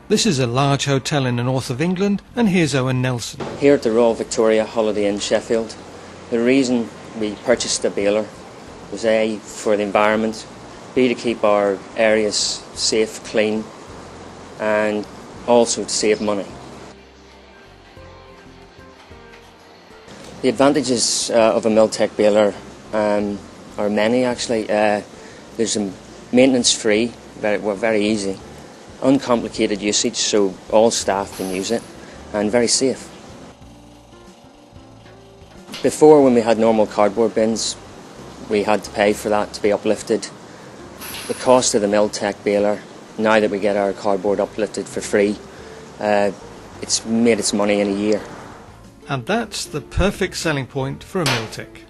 This is a large hotel in the north of England, and here's Owen Nelson. Here at the Royal Victoria Holiday Inn Sheffield, the reason we purchased the baler was A, for the environment, B, to keep our areas safe, clean, and also to save money. The advantages of a Mil-tek baler are many actually. There's a maintenance-free, very easy, uncomplicated usage, so all staff can use it, and very safe. Before, when we had normal cardboard bins, we had to pay for that to be uplifted. The cost of the Mil-tek baler, now that we get our cardboard uplifted for free, it's made its money in a year. And that's the perfect selling point for a Mil-tek.